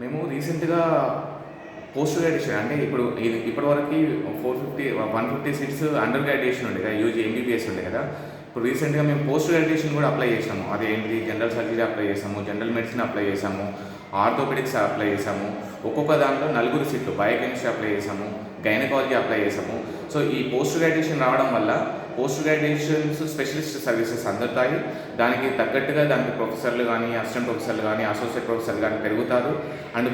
మేము రీసెంట్‌గా post graduation అంటే ఇప్పటివరకి 150 సీట్స్ అండర్ గ్రాడ్యుయేషన్ ఉండే కదా! యూజీ ఎంబీబీఎస్ ఉండే కదా! ఇప్పుడు రీసెంట్‌గా మేము పోస్ట్ గ్రాడ్యుయేషన్ కూడా అప్లై చేసాము. అదేంటిది జనరల్ సర్జరీ అప్లై చేసాము, జనరల్ మెడిసిన్ అప్లై చేసాము, ఆర్థోపెడిక్స్ అప్లై చేసాము. ఒక్కొక్క దాంట్లో 4 సీట్లు, బయోకెమిస్ట్రీ అప్లై చేసాము, గైనకాలజీ అప్లై చేసాము. సో, ఈ పోస్ట్ గ్రాడ్యుయేషన్ రావడం వల్ల పోస్ట్ గ్రాడ్యుయేషన్స్ స్పెషలిస్ట్ సర్వీసెస్ అందుతాయి. దానికి తగ్గట్టుగా దానికి ప్రొఫెసర్లు కానీ, అసిస్టెంట్ ప్రొఫెసర్లు కానీ, అసోసియేట్ ప్రొఫెసర్లు కానీ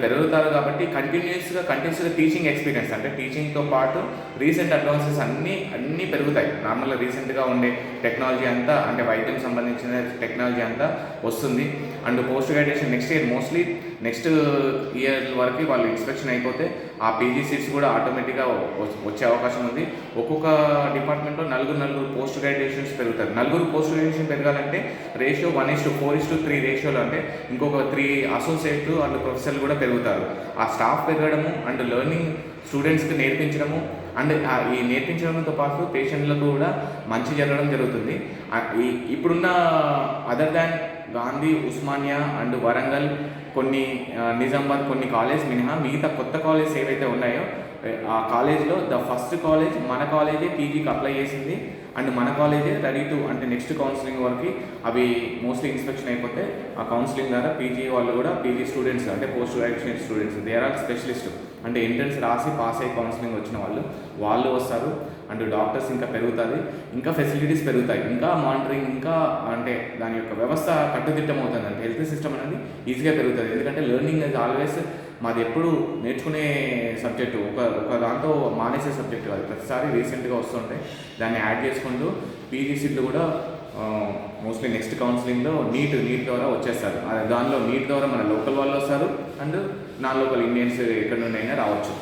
పెరుగుతారు కాబట్టి కంటిన్యూస్‌గా టీచింగ్ ఎక్స్‌పీరియన్స్ అంటే టీచింగ్‌తో పాటు రీసెంట్ అడ్వాన్సెస్ అన్నీ పెరుగుతాయి. నార్మల్‌గా రీసెంట్‌గా ఉండే టెక్నాలజీ అంతా అంటే వైద్యం సంబంధించిన టెక్నాలజీ అంతా వస్తుంది. And post graduation next year వరకు వాళ్ళు ఇన్స్పెక్షన్ అయిపోతే ఆ పీజీ సీట్స్ కూడా ఆటోమేటిక్‌గా వచ్చే అవకాశం ఉంది. ఒక్కొక్క డిపార్ట్మెంట్‌లో నలుగురు పోస్ట్ గ్రాడ్యుయేషన్స్ పెరుగుతారు. నలుగురు పోస్ట్ గ్రాడ్యుయేషన్ పెరగాలంటే రేషియో 1:4:3 రేషియోలో అంటే ఇంకొక 3 అసోసియేట్ అండ్ ప్రొఫెసర్లు కూడా పెరుగుతారు. ఆ స్టాఫ్ పెరగడము అండ్ లెర్నింగ్ స్టూడెంట్స్‌కి నేర్పించడము అండ్ ఈ నేర్పించడంతో పాటు పేషెంట్లకు కూడా మంచి జరగడం జరుగుతుంది. ఇప్పుడున్న other than Gandhi, Osmania and Warangal Nizamabad కొన్ని కాలేజ్ మినహా మిగతా కొత్త కాలేజెస్ ఏవైతే ఉన్నాయో ఆ కాలేజ్‌లో ఫస్ట్ కాలేజ్ మన కాలేజే పీజీకి అప్లై చేసింది. అండ్ మన కాలేజే రెడీ టు అంటే నెక్స్ట్ కౌన్సిలింగ్ వరకు అవి మోస్ట్లీ ఇన్స్పెక్షన్ అయిపోతే ఆ కౌన్సిలింగ్ ద్వారా పీజీ వాళ్ళు కూడా పీజీ స్టూడెంట్స్ అంటే post graduation students they are specialist అంటే ఎంట్రన్స్ రాసి పాస్ అయ్యి కౌన్సిలింగ్ వచ్చిన వాళ్ళు వస్తారు. అండ్ డాక్టర్స్ ఇంకా పెరుగుతుంది, ఇంకా ఫెసిలిటీస్ పెరుగుతాయి, ఇంకా మానిటరింగ్ ఇంకా అంటే దాని యొక్క వ్యవస్థ కట్టుదిట్టం అవుతుంది. అంటే హెల్త్ సిస్టమ్ అనేది ఈజీగా పెరుగుతుంది. ఎందుకంటే లెర్నింగ్ ఇస్ ఆల్వేస్ మాది ఎప్పుడు నేర్చుకునే సబ్జెక్టు ఒక దాంతో మానేసే సబ్జెక్టు కాదు. ప్రతిసారి రీసెంట్గా వస్తుంటే దాన్ని యాడ్ చేసుకుంటూ పీజీ సీట్లు కూడా మోస్ట్లీ నెక్స్ట్ కౌన్సిలింగ్లో నీట్ ద్వారా వచ్చేస్తారు. దానిలో నీట్ ద్వారా మన లోకల్ వాళ్ళు వస్తారు అండ్ నాన్ లోకల్ ఇండియన్స్ ఎక్కడి నుండి అయినా రావచ్చు.